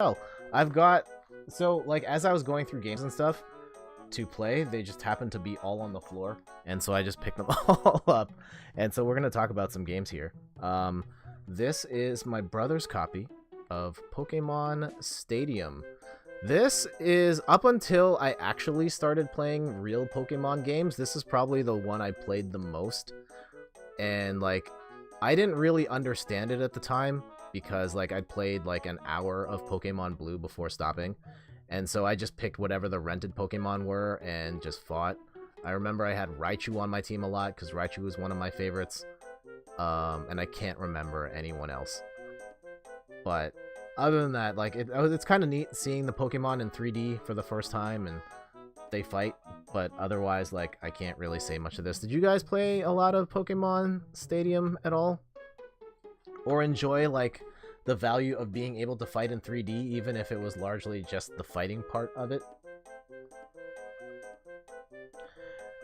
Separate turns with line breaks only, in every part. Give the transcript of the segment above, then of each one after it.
tell. I've got, so like as I was going through games and stuff to play, they just happened to be all on the floor, and so I just picked them all up. And so we're gonna talk about some games here. This is my brother's copy of Pokemon Stadium. This is, up until I actually started playing real Pokemon games, this is probably the one I played the most. And like, I didn't really understand it at the time because like I played like an hour of Pokemon Blue before stopping. And so I just picked whatever the rented Pokemon were and just fought. I remember I had Raichu on my team a lot because Raichu was one of my favorites. And I can't remember anyone else. But other than that, like it's kind of neat seeing the Pokemon in 3D for the first time and they fight. But otherwise, like, I can't really say much of this. Did you guys play a lot of Pokemon Stadium at all? Or enjoy, like, the value of being able to fight in 3D, even if it was largely just the fighting part of it?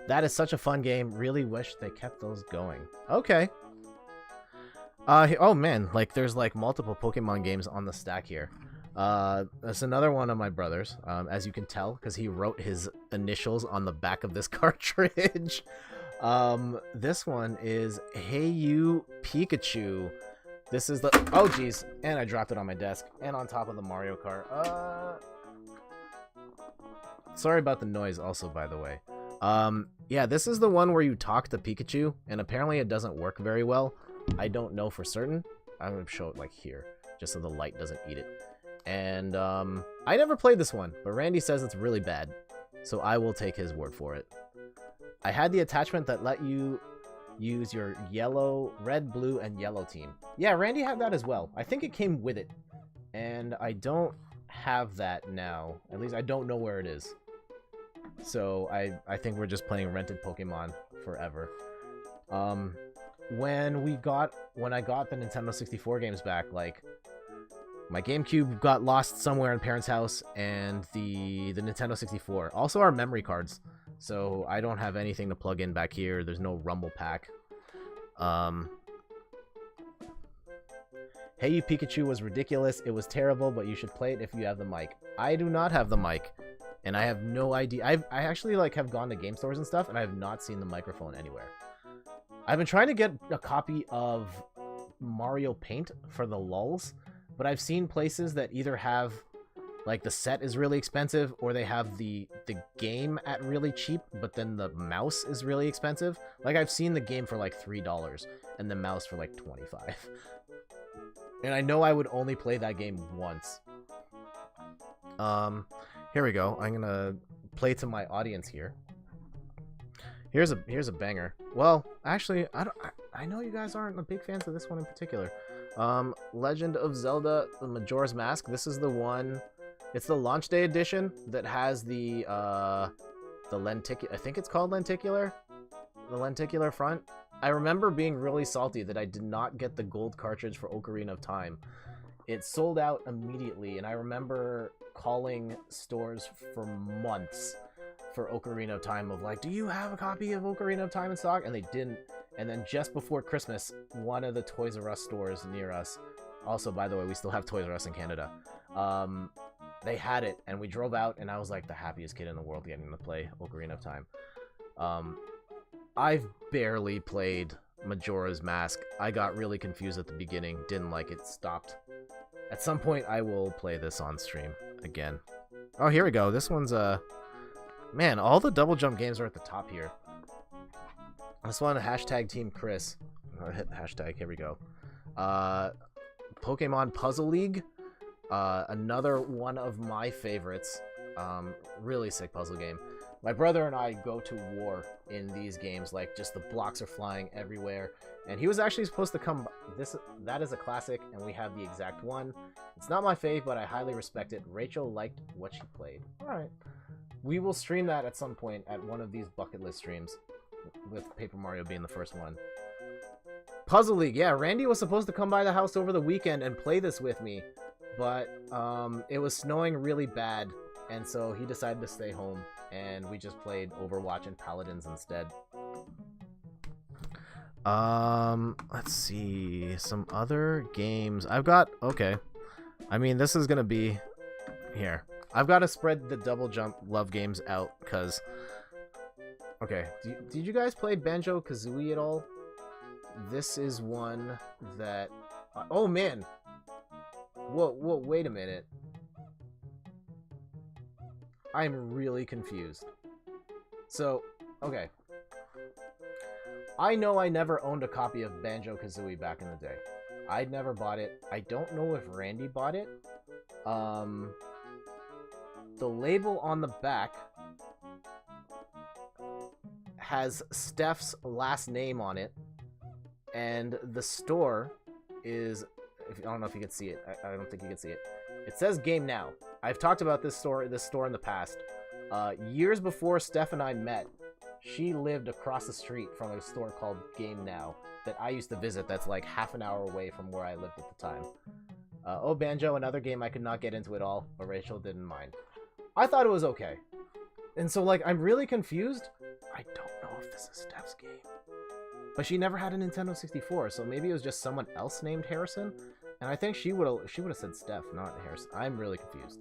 That is such a fun game. Really wish they kept those going. Okay. Oh man, like, there's, like, multiple Pokemon games on the stack here. That's another one of my brothers, as you can tell, because he wrote his initials on the back of this cartridge. This one is Hey You Pikachu. This is the... Oh, geez. And I dropped it on my desk. And on top of the Mario Kart. Sorry about the noise also, by the way. Yeah, this is the one where you talk to Pikachu, and apparently it doesn't work very well. I don't know for certain. I'm going to show it, like, here, just so the light doesn't eat it. And, I never played this one, but Randy says it's really bad, so I will take his word for it. I had the attachment that let you use your yellow, red, blue, and yellow team. Yeah, Randy had that as well. I think it came with it, and I don't have that now. At least I don't know where it is. So I think we're just playing rented Pokemon forever. When I got the Nintendo 64 games back, like, my GameCube got lost somewhere in parents' house, and the Nintendo 64. Also our memory cards. So I don't have anything to plug in back here. There's no Rumble Pack. Hey You Pikachu was ridiculous. It was terrible, but you should play it if you have the mic. I do not have the mic, and I have no idea. I actually like have gone to game stores and stuff, and I have not seen the microphone anywhere. I've been trying to get a copy of Mario Paint for the lulz, but I've seen places that either have, like, the set is really expensive, or they have the game at really cheap, but then the mouse is really expensive. Like, I've seen the game for, like, $3, and the mouse for, like, $25. And I know I would only play that game once. Here we go. I'm gonna play to my audience here. Here's a banger. Well, actually, I know you guys aren't big fans of this one in particular. Legend of Zelda: The Majora's Mask. This is the one. It's the launch day edition that has the lenticular. I think it's called lenticular. The lenticular front. I remember being really salty that I did not get the gold cartridge for Ocarina of Time. It sold out immediately, and I remember calling stores for months for Ocarina of Time of like, do you have a copy of Ocarina of Time in stock? And they didn't. And then just before Christmas, one of the Toys R Us stores near us, also, by the way, we still have Toys R Us in Canada, they had it, and we drove out, and I was like the happiest kid in the world getting to play Ocarina of Time. I've barely played Majora's Mask. I got really confused at the beginning, didn't like it, stopped. At some point, I will play this on stream again. Oh, here we go. This one's, man, all the double jump games are at the top here. This one, hashtag Team Chris. I'll hit the hashtag, here we go. Pokemon Puzzle League. Another one of my favorites. Really sick puzzle game. My brother and I go to war in these games, like, just the blocks are flying everywhere. And he was actually supposed to come... That is a classic, and we have the exact one. It's not my fave, but I highly respect it. Rachel liked what she played. Alright. We will stream that at some point at one of these bucket list streams, with Paper Mario being the first one. Puzzle League, yeah, Randy was supposed to come by the house over the weekend and play this with me, but it was snowing really bad, and so he decided to stay home, and we just played Overwatch and Paladins instead. Let's see, some other games. I've got, okay. I mean, this is gonna be Here. I've got to spread the double jump love games out, because... Okay, did you guys play Banjo-Kazooie at all? This is one that... oh, man! Whoa, wait a minute. I'm really confused. So, okay. I know I never owned a copy of Banjo-Kazooie back in the day. I'd never bought it. I don't know if Randy bought it. The label on the back has Steph's last name on it, and the store is... I don't know if you can see it. I don't think you can see it. It says Game Now. I've talked about this store in the past. Years before Steph and I met, she lived across the street from a store called Game Now that I used to visit that's like half an hour away from where I lived at the time. Oh, Banjo, another game I could not get into at all, but Rachel didn't mind. I thought it was okay. And so, like, I'm really confused. I don't know if this is Steph's game. But she never had a Nintendo 64, so maybe it was just someone else named Harrison. And I think she would have said Steph, not Harrison. I'm really confused.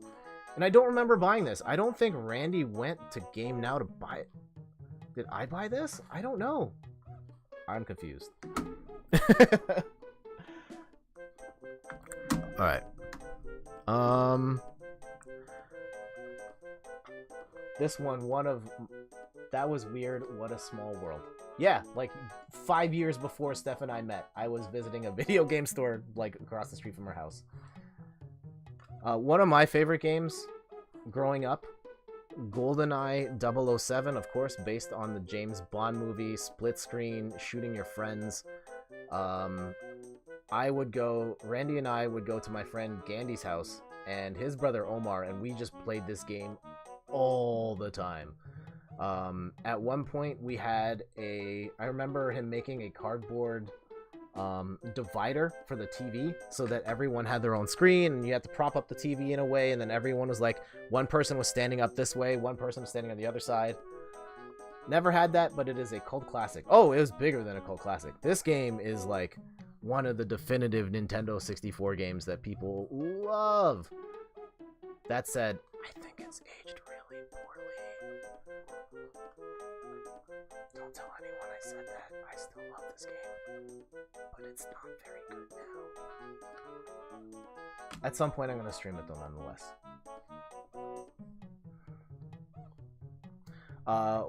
And I don't remember buying this. I don't think Randy went to Game Now to buy it. Did I buy this? I don't know. I'm confused. Alright. This one, that was weird. What a small world. Yeah, like 5 years before Steph and I met, I was visiting a video game store like across the street from her house. One of my favorite games growing up, GoldenEye 007, of course, based on the James Bond movie, split screen, shooting your friends. Randy and I would go to my friend Gandhi's house and his brother Omar, and we just played this game all the time. At one point we had I remember him making a cardboard divider for the TV so that everyone had their own screen, and you had to prop up the TV in a way, and then everyone was like, one person was standing up this way, one person was standing on the other side. Never had that, but it is a cult classic. Oh, it was bigger than a cult classic. This game is like one of the definitive Nintendo 64 games that people love. That said, I think it's aged really poorly. Don't tell anyone I said that. I still love this game, but it's not very good now. At some point, I'm going to stream it though, nonetheless.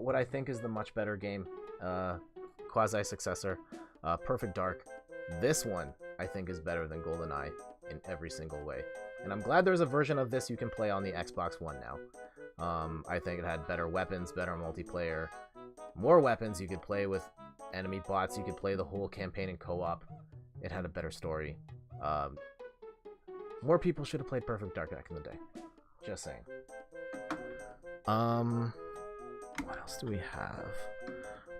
What I think is the much better game, quasi-successor, Perfect Dark. This one, I think, is better than GoldenEye in every single way. And I'm glad there's a version of this you can play on the Xbox One now. I think it had better weapons, better multiplayer, more weapons. You could play with enemy bots. You could play the whole campaign in co-op. It had a better story. More people should have played Perfect Dark back in the day. Just saying. What else do we have?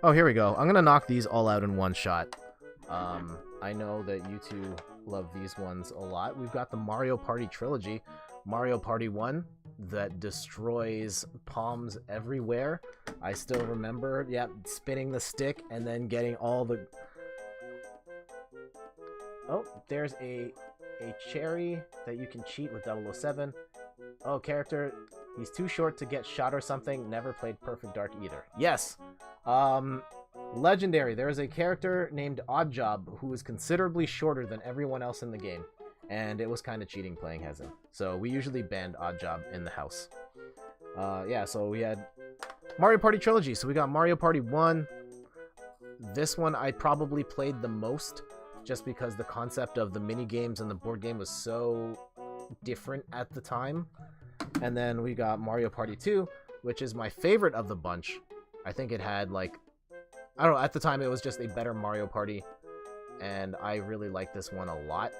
Oh, here we go. I'm gonna knock these all out in one shot. I know that you two love these ones a lot. We've got the Mario Party trilogy. Mario Party 1 that destroys palms everywhere. I still remember, yeah, spinning the stick and then getting all the... Oh, there's a cherry that you can cheat with 007. Oh, character, he's too short to get shot or something. Never played Perfect Dark either. Yes! Legendary, there is a character named Oddjob who is considerably shorter than everyone else in the game. And it was kind of cheating playing as him. So we usually banned Oddjob in the house. Yeah, so we had Mario Party Trilogy. So we got Mario Party 1. This one I probably played the most, just because the concept of the mini games and the board game was so different at the time. And then we got Mario Party 2, which is my favorite of the bunch. I think it had, like, I don't know, at the time it was just a better Mario Party, and I really liked this one a lot.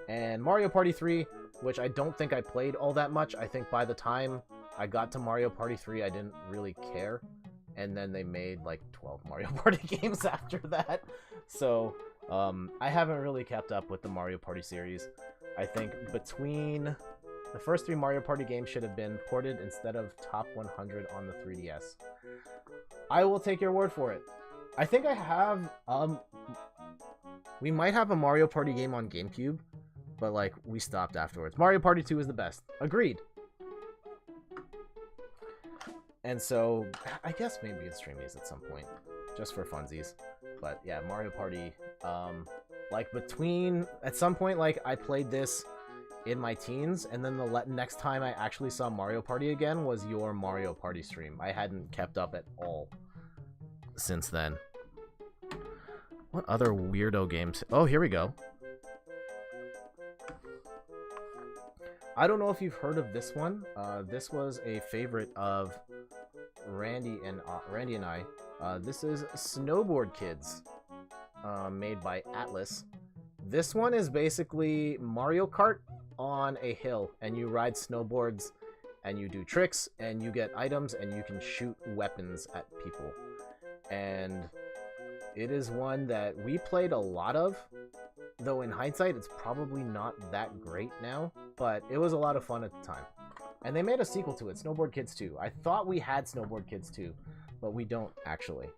And Mario Party 3, which I don't think I played all that much. I think by the time I got to Mario Party 3, I didn't really care. And then they made like 12 Mario Party games after that. So, I haven't really kept up with the Mario Party series. I think between the first 3 Mario Party games should have been ported instead of Top 100 on the 3DS. I will take your word for it. I think I have, we might have a Mario Party game on GameCube, but like we stopped afterwards. Mario Party 2 is the best. Agreed. And so I guess maybe it's stream these at some point, just for funsies. But yeah, Mario Party. Like at some point, like I played this in my teens, and then the next time I actually saw Mario Party again was your Mario Party stream. I hadn't kept up at all since then. What other weirdo games? Oh, here we go. I don't know if you've heard of this one. This was a favorite of Randy and I. This is Snowboard Kids, made by Atlas. This one is basically Mario Kart on a hill, and you ride snowboards, and you do tricks, and you get items, and you can shoot weapons at people. And it is one that we played a lot of, though in hindsight, it's probably not that great now, but it was a lot of fun at the time. And they made a sequel to it, Snowboard Kids 2. I thought we had Snowboard Kids 2, but we don't actually.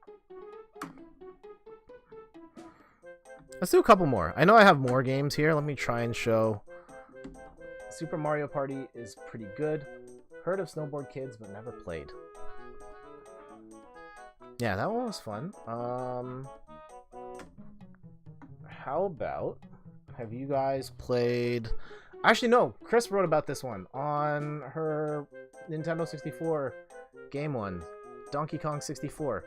Let's do a couple more. I know I have more games here. Let me try and show. Super Mario Party is pretty good. Heard of Snowboard Kids, but never played. Yeah, that one was fun. How about, have you guys played... Actually, no. Chris wrote about this one on her Nintendo 64 game one, Donkey Kong 64.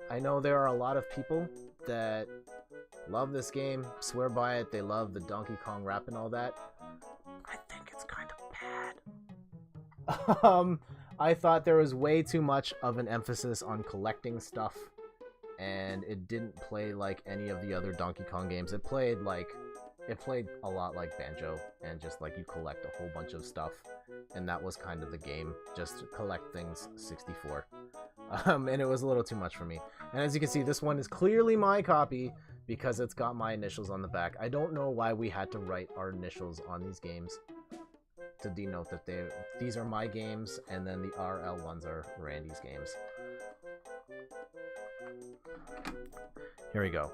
I know there are a lot of people that love this game, swear by it. They love the Donkey Kong rap and all that. I think it's kind of bad. I thought there was way too much of an emphasis on collecting stuff, and it didn't play like any of the other Donkey Kong games. It played a lot like Banjo, and just like you collect a whole bunch of stuff, and that was kind of the game, just collect things 64. And it was a little too much for me. And as you can see, this one is clearly my copy because it's got my initials on the back. I don't know why we had to write our initials on these games to denote that these are my games, and then the RL ones are Randy's games. Here we go.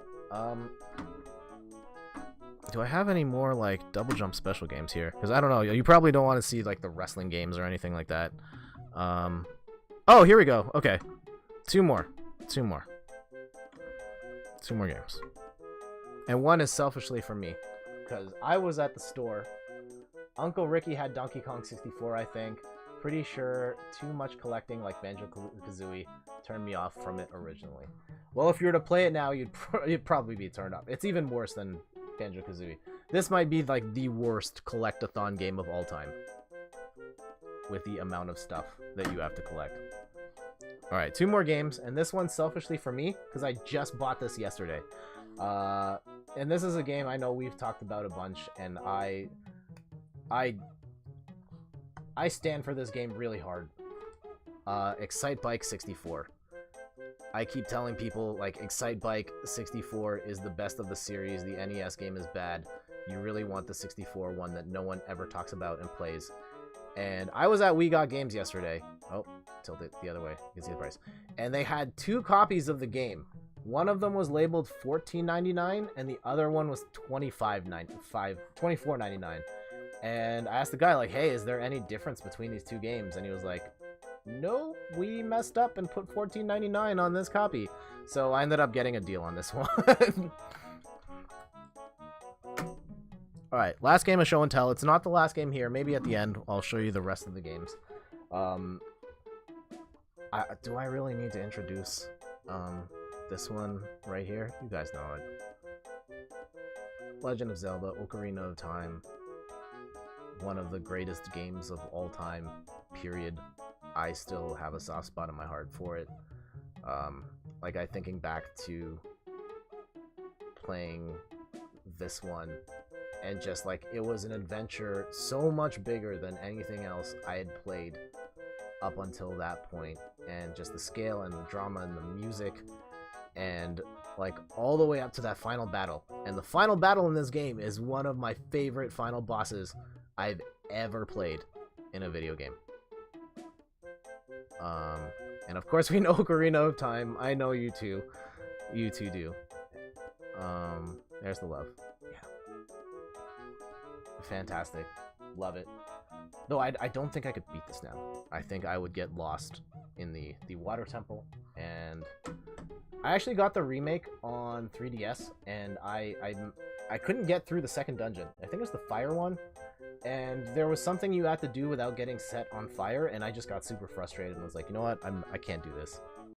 Do I have any more like Double Jump special games here? Because I don't know. You probably don't want to see like the wrestling games or anything like that. Oh, here we go. Okay, two more games, and one is selfishly for me because I was at the store. Uncle Ricky had Donkey Kong 64, I think. Pretty sure too much collecting like Banjo-Kazooie turned me off from it originally. Well, if you were to play it now, you'd probably be turned off. It's even worse than Banjo-Kazooie. This might be like the worst collect-a-thon game of all time, with the amount of stuff that you have to collect. Alright, two more games, and this one's selfishly for me, because I just bought this yesterday. And this is a game I know we've talked about a bunch, and I stand for this game really hard. Excitebike 64. I keep telling people, like, Excitebike 64 is the best of the series. The NES game is bad. You really want the 64 one that no one ever talks about and plays. And I was at We Got Games yesterday. Oh, tilt it the other way. You can see the price. And they had two copies of the game. One of them was labeled $14.99, and the other one was $24.99. And I asked the guy, like, hey, is there any difference between these two games? And he was like, no, we messed up and put $14.99 on this copy. So I ended up getting a deal on this one. Alright, last game of show and tell. It's not the last game here. Maybe at the end I'll show you the rest of the games. Do I really need to introduce this one right here? You guys know it. Legend of Zelda, Ocarina of Time. One of the greatest games of all time, period. I still have a soft spot in my heart for it. Like, thinking back to playing this one, and just, like, it was an adventure so much bigger than anything else I had played up until that point. And just the scale and the drama and the music, and, like, all the way up to that final battle. And the final battle in this game is one of my favorite final bosses I've ever played in a video game. And of course we know Ocarina of Time. I know you two. You two do. There's the love. Yeah. fantastic. Love it. Though I don't think I could beat this now. I think I would get lost in the water temple. And I actually got the remake on 3DS, and I couldn't get through the second dungeon. I think it was the fire one, and there was something you had to do without getting set on fire, and I just got super frustrated and was like, you know what, I can't do this.